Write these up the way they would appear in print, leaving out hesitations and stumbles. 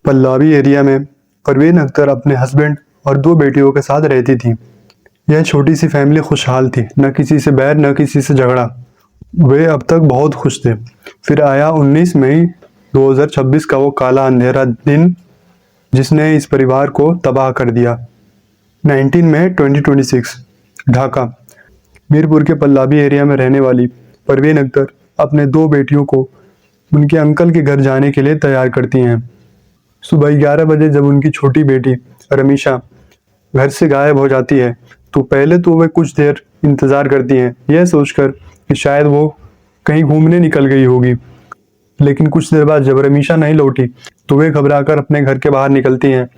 पल्लावी area में परवीन अख्तर अपने husband और दो बेटियों के साथ रहती थी। यह छोटी सी फैमिली खुशहाल थी, न किसी से बैर न किसी से झगड़ा। वे अब तक बहुत खुश थे। फिर आया 19 मई 2026 का वो काला अंधेरा दिन जिसने इस परिवार को तबाह कर दिया। 19 मई 2026 ढाका। मीरपुर के पल्लावी एरिया में रहने वाली परवीन अख्तर अपने दो बेटियों को उनके अंकल के घर जाने के लिए तैयार करती हैं। सुबह 11 बजे जब उनकी छोटी बेटी रमीशा घर से गायब हो जाती है तो पहले तो वे कुछ देर इंतज़ार करती हैं, यह सोचकर कि शायद वो कहीं घूमने निकल गई होगी। लेकिन कुछ देर बाद जब रमीशा नहीं लौटी तो वे घबराकर अपने घर के बाहर निकलती हैं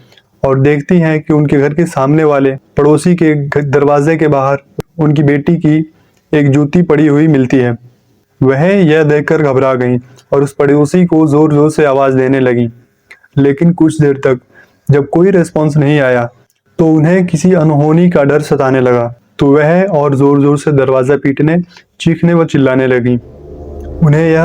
और देखती हैं कि उनके घर के सामने वाले पड़ोसी के दरवाजे के बाहर उनकी बेटी की एक जूती पड़ी हुई मिलती है। वह यह देखकर घबरा गईं और उस पड़ोसी को जोर जोर से आवाज़ देने लगी। लेकिन कुछ देर तक जब कोई रिस्पॉन्स नहीं आया तो उन्हें किसी अनहोनी का डर सताने लगा, तो वह और जोर जोर से दरवाज़ा पीटने, चीखने व चिल्लाने लगी। उन्हें यह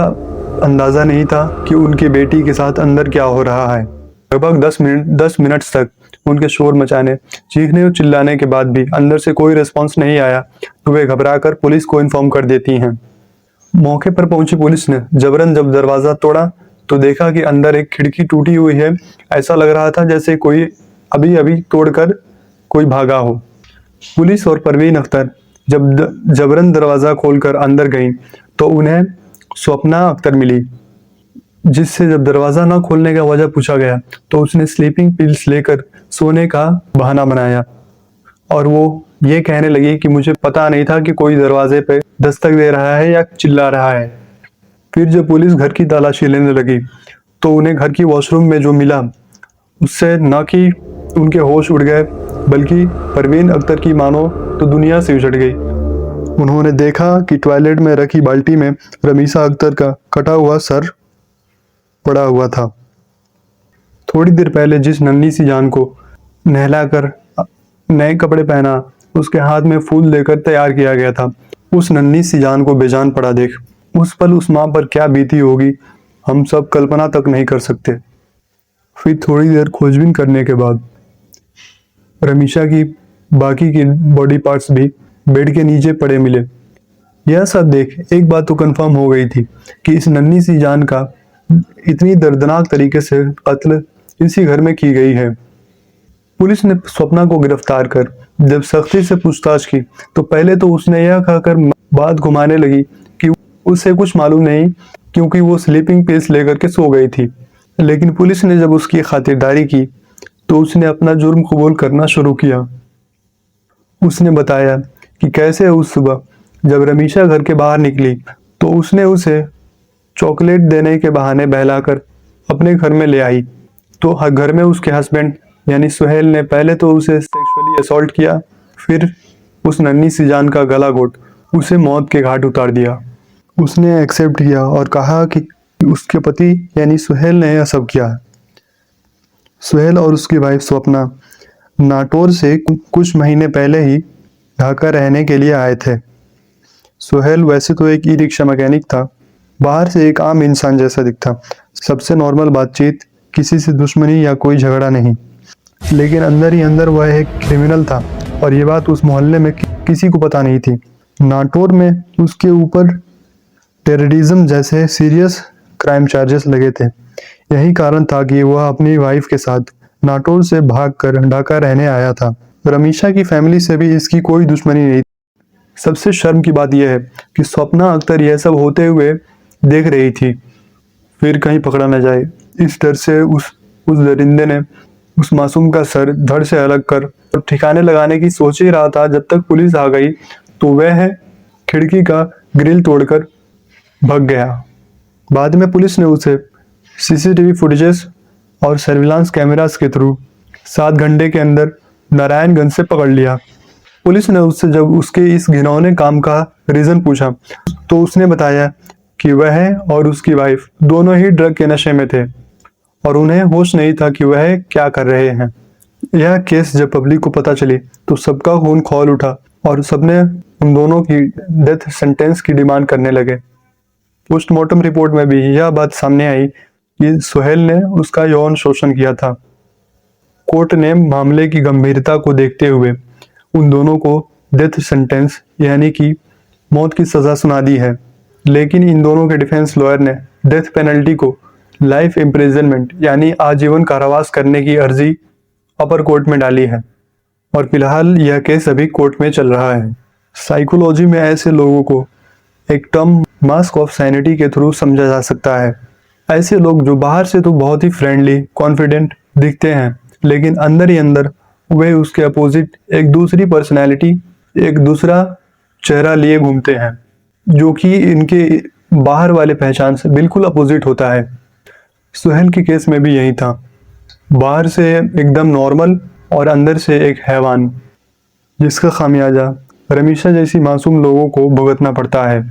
अंदाज़ा नहीं था कि उनकी बेटी के साथ अंदर क्या हो रहा है। लगभग 10 मिनट तक उनके शोर मचाने, चीखने और चिल्लाने के बाद भी अंदर से कोई रिस्पॉन्स नहीं आया तो वे घबराकर पुलिस को इन्फॉर्म कर देती हैं। मौके पर पहुंची पुलिस ने जबरन जब दरवाज़ा तोड़ा तो देखा कि अंदर एक खिड़की टूटी हुई है। ऐसा लग रहा था जैसे कोई अभी अभी तोड़कर कोई भागा हो। पुलिस और परवीन अख्तर जब जबरन दरवाज़ा खोलकर अंदर गईं तो उन्हें स्वप्ना अख्तर मिली, जिससे जब दरवाज़ा ना खोलने का वजह पूछा गया तो उसने स्लीपिंग पिल्स लेकर सोने का बहाना बनाया और वो ये कहने लगी कि मुझे पता नहीं था कि कोई दरवाजे पे दस्तक दे रहा है या चिल्ला रहा है। फिर जब पुलिस घर की तलाशी लेने लगी तो उन्हें घर की वॉशरूम में जो मिला उससे न कि उनके होश उड़ गए बल्कि परवीन अख्तर की मानो तो दुनिया से उजड़ गई। उन्होंने देखा कि टॉयलेट में रखी बाल्टी में रमीशा अख्तर का कटा हुआ सर पड़ा हुआ था। थोड़ी देर पहले जिस नन्ही सी जान को नहलाकर नए कपड़े पहना, उसके हाथ में फूल देकर तैयार किया गया था, उस नन्ही सी जान को बेजान पड़ा देख उस पल उस माँ पर क्या बीती होगी हम सब कल्पना तक नहीं कर सकते। फिर थोड़ी देर खोजबीन करने के बाद रमीशा की बाकी की बॉडी पार्ट्स भी बेड के नीचे पड़े मिले। यह सब देख एक बात तो कंफर्म हो गई थी कि इस नन्ही सी जान का इतनी दर्दनाक तरीके से कत्ल इसी घर में की गई है। पुलिस ने स्वप्ना को गिरफ्तार कर जब सख्ती से पूछताछ की तो पहले तो उसने यह कहकर बात घुमाने लगी कि उसे कुछ मालूम नहीं क्योंकि वो स्लीपिंग पिल्स लेकर के सो गई थी। लेकिन पुलिस ने जब उसकी खातिरदारी की तो उसने अपना जुर्म कबूल करना शुरू किया। उसने बताया कि कैसे उस सुबह जब रमीशा घर के बाहर निकली तो उसने उसे चॉकलेट देने के बहाने बहलाकर अपने घर में ले आई, तो घर में उसके हस्बैंड यानी सुहेल ने पहले तो उसे सेक्सुअली असॉल्ट किया, फिर उस नन्ही सी जान का गला घोट उसे मौत के घाट उतार दिया। उसने एक्सेप्ट किया और कहा कि उसके पति यानी सुहेल ने यह सब किया। सुहेल और उसकी वाइफ स्वप्ना नाटोर से कुछ महीने पहले ही ढाका रहने के लिए आए थे। सुहेल वैसे तो एक ई रिक्शा मैकेनिक था, बाहर से एक आम इंसान जैसा दिखता, सबसे नॉर्मल बातचीत, किसी से दुश्मनी या कोई झगड़ा नहीं। लेकिन अंदर ही अंदर वह एक क्रिमिनल था और ये बात उस मोहल्ले में किसी को पता नहीं थी। नाटोर में उसके ऊपर टेररिज्म जैसे सीरियस क्राइम चार्जेस लगे थे। यही कारण था कि वह अपनी वाइफ के साथ नाटोर से भागकर ढाका रहने आया था। रमीशा की फैमिली से भी इसकी कोई दुश्मनी नहीं। सबसे शर्म की बात यह है कि स्वप्ना अख्तर यह सब होते हुए देख रही थी, फिर कहीं पकड़ा न जाए इस डर से उस दरिंदे ने उस मासूम का सर धड़ से अलग कर ठिकाने लगाने की सोच ही रहा था जब तक पुलिस आ गई तो वह खिड़की का ग्रिल तोड़कर भाग गया। बाद में पुलिस ने उसे सीसीटीवी फुटेजेस और सर्विलांस कैमरास के थ्रू 7 घंटे के अंदर नारायणगंज से पकड़ लिया। पुलिस ने उससे जब उसके इस घिनौने काम का रीज़न पूछा तो उसने बताया कि वह और उसकी वाइफ दोनों ही ड्रग के नशे में थे और उन्हें होश नहीं था कि वह क्या कर रहे हैं। यह केस जब पब्लिक को पता चली तो सबका खून खौल उठा और सबने उन दोनों की डेथ सेंटेंस की डिमांड करने लगे। पोस्टमार्टम रिपोर्ट में भी यह बात सामने आई कि सुहेल ने उसका यौन शोषण किया था। कोर्ट ने मामले की गंभीरता को देखते हुए उन दोनों को डेथ सेंटेंस यानी कि मौत की सज़ा सुना दी है, लेकिन इन दोनों के डिफेंस लॉयर ने डेथ पेनल्टी को लाइफ इम्प्रिजनमेंट यानी आजीवन कारावास करने की अर्जी अपर कोर्ट में डाली है और फिलहाल यह केस अभी कोर्ट में चल रहा है। साइकोलॉजी में ऐसे लोगों को एक टर्म मास्क ऑफ सैनिटी के थ्रू समझा जा सकता है। ऐसे लोग जो बाहर से तो बहुत ही फ्रेंडली, कॉन्फिडेंट दिखते हैं, लेकिन अंदर ही अंदर वे उसके अपोजिट एक दूसरी पर्सनैलिटी, एक दूसरा चेहरा लिए घूमते हैं, जो कि इनके बाहर वाले पहचान से बिल्कुल अपोजिट होता है। सुहेल के केस में भी यही था, बाहर से एकदम नॉर्मल और अंदर से एक हैवान, जिसका खामियाजा रमीशा जैसी मासूम लोगों को भुगतना पड़ता है।